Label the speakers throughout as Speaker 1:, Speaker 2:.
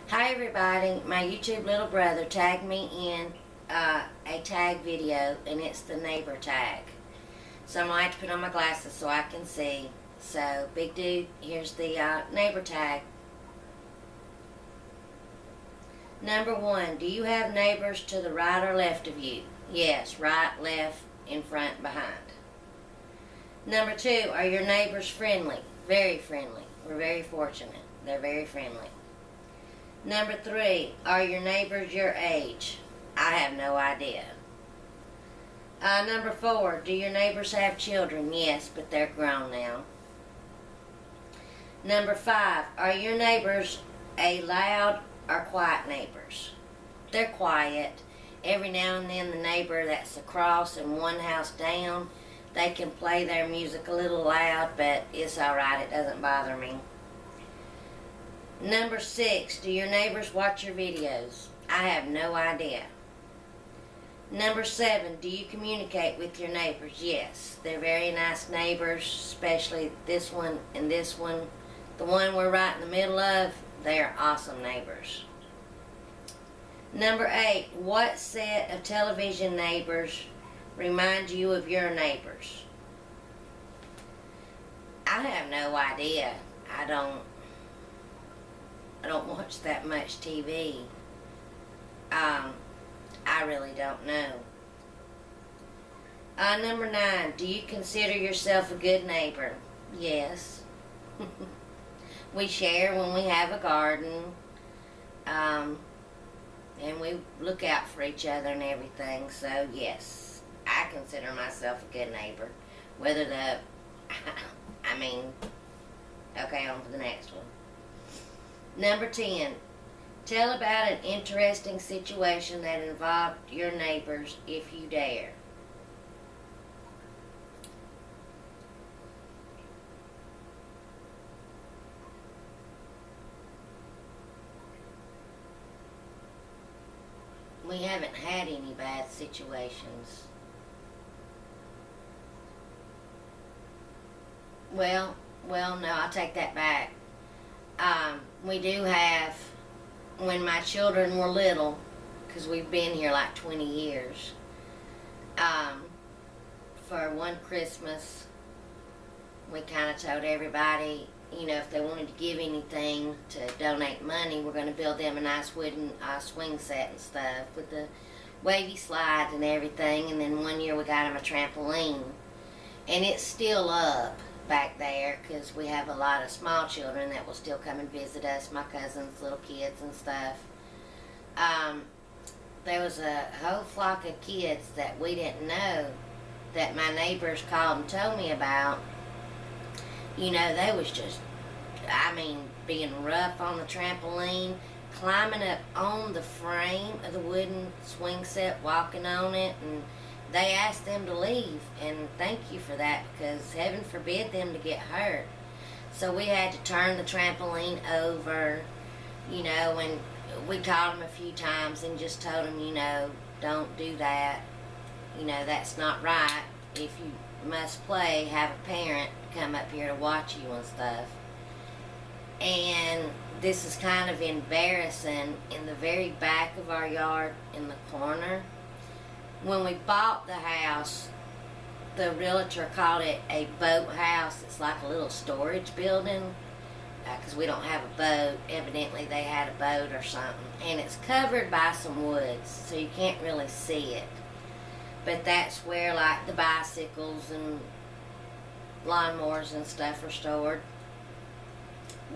Speaker 1: Hi everybody, my YouTube little brother tagged me in a tag video, and it's the neighbor tag. So I'm going to have to put on my glasses so I can see. So big dude, here's the neighbor tag. Number 1, do you have neighbors to the right or left of you? Yes, right, left, in front, behind. Number 2, are your neighbors friendly? Very friendly. We're very fortunate. They're very friendly. Number 3, are your neighbors your age? I have no idea. Number 4, do your neighbors have children? Yes, but they're grown now. Number 5, are your neighbors a loud or quiet neighbors? They're quiet. Every now and then the neighbor that's across and one house down, they can play their music a little loud, but it's alright, it doesn't bother me. Number 6, do your neighbors watch your videos? I have no idea. Number 7, do you communicate with your neighbors? Yes, they're very nice neighbors, especially this one and this one. The one we're right in the middle of, they are awesome neighbors. Number 8, what set of television neighbors remind you of your neighbors? I have no idea. I don't watch that much TV. I really don't know. Number 9, do you consider yourself a good neighbor? Yes. We share when we have a garden, and we look out for each other and everything, so yes, I consider myself a good neighbor. Whether the, okay, on to the next one. Number 10, tell about an interesting situation that involved your neighbors, if you dare. We haven't had any bad situations. Well, no, I'll take that back. We do have, when my children were little, because we've been here like 20 years, for one Christmas, we kind of told everybody, if they wanted to give anything to donate money, we're going to build them a nice wooden swing set and stuff with the wavy slides and everything. And then one year we got them a trampoline, and it's still up back there because we have a lot of small children that will still come and visit us, my cousins, little kids and stuff. There was a whole flock of kids that we didn't know that my neighbors called and told me about. They was just, being rough on the trampoline, climbing up on the frame of the wooden swing set, walking on it, and they asked them to leave, and thank you for that, because heaven forbid them to get hurt. So we had to turn the trampoline over, and we taught them a few times and just told them, don't do that. That's not right. If you must play, have a parent come up here to watch you and stuff. And this is kind of embarrassing. In the very back of our yard, in the corner, when we bought the house, the realtor called it a boat house. It's like a little storage building, because we don't have a boat. Evidently they had a boat or something, and it's covered by some woods, so you can't really see it. But that's where like the bicycles and lawnmowers and stuff are stored.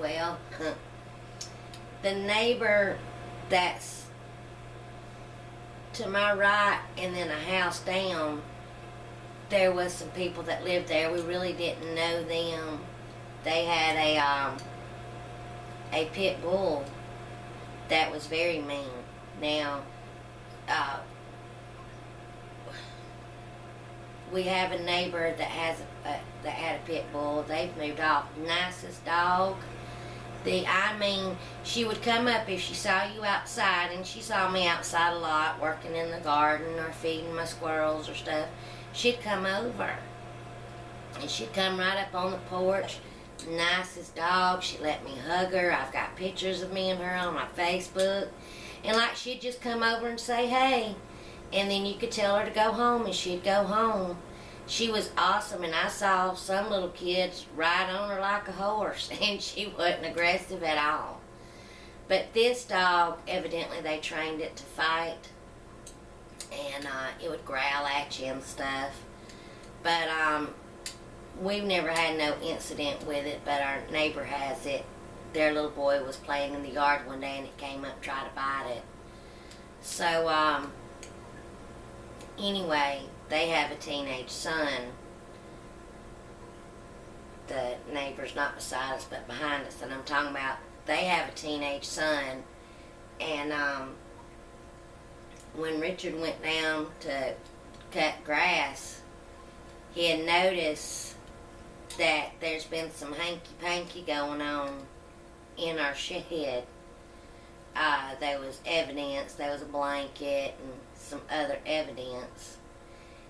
Speaker 1: Well, the neighbor that's to my right and then a house down, there was some people that lived there. We really didn't know them. They had a pit bull that was very mean. Now, we have a neighbor that had a pit bull. They've moved off. Nicest dog. She would come up if she saw you outside, and she saw me outside a lot, working in the garden or feeding my squirrels or stuff. She'd come over, and she'd come right up on the porch, nicest dog. She let me hug her. I've got pictures of me and her on my Facebook. And like, she'd just come over and say hey. And then you could tell her to go home and she'd go home. She was awesome, and I saw some little kids ride on her like a horse, and she wasn't aggressive at all. But this dog, evidently they trained it to fight, and it would growl at you and stuff. But we've never had no incident with it, but our neighbor has it. Their little boy was playing in the yard one day, and it came up and tried to bite it. So, anyway, they have a teenage son. The neighbor's not beside us, but behind us, and I'm talking about they have a teenage son. And when Richard went down to cut grass, he had noticed that there's been some hanky-panky going on in our shed. There was evidence, there was a blanket and some other evidence.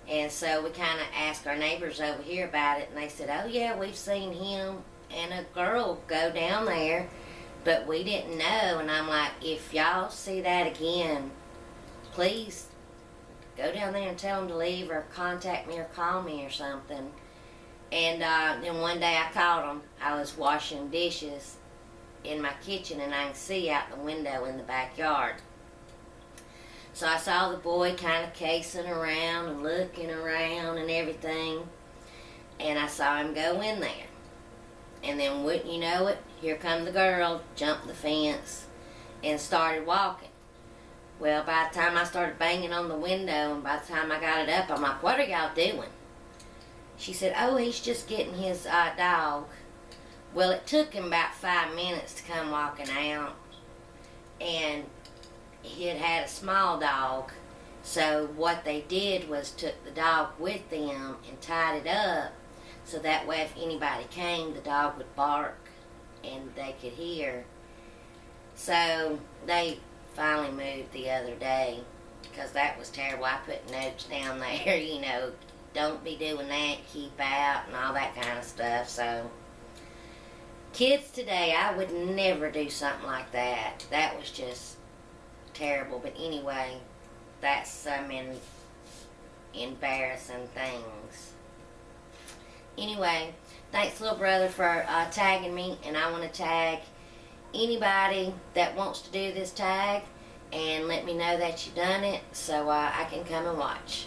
Speaker 1: And so we kind of asked our neighbors over here about it, and they said, oh yeah, we've seen him and a girl go down there, but we didn't know. And I'm like, if y'all see that again, please go down there and tell them to leave, or contact me or call me or something. And then one day I called them. I was washing dishes in my kitchen, and I can see out the window in the backyard. So I saw the boy kind of casing around and looking around and everything, and I saw him go in there. And then wouldn't you know it, here come the girl, jumped the fence, and started walking. Well, by the time I started banging on the window, and by the time I got it up, I'm like, what are y'all doing? She said, oh, he's just getting his dog. Well, it took him about 5 minutes to come walking out, and he had had a small dog. So what they did was took the dog with them and tied it up, so that way if anybody came, the dog would bark and they could hear. So they finally moved the other day, because that was terrible. I put notes down there, you know, don't be doing that, keep out, and all that kind of stuff. So kids today, I would never do something like that. That was just terrible. But anyway, that's some embarrassing things. Anyway, thanks, little brother, for tagging me, and I want to tag anybody that wants to do this tag, and let me know that you've done it, so I can come and watch.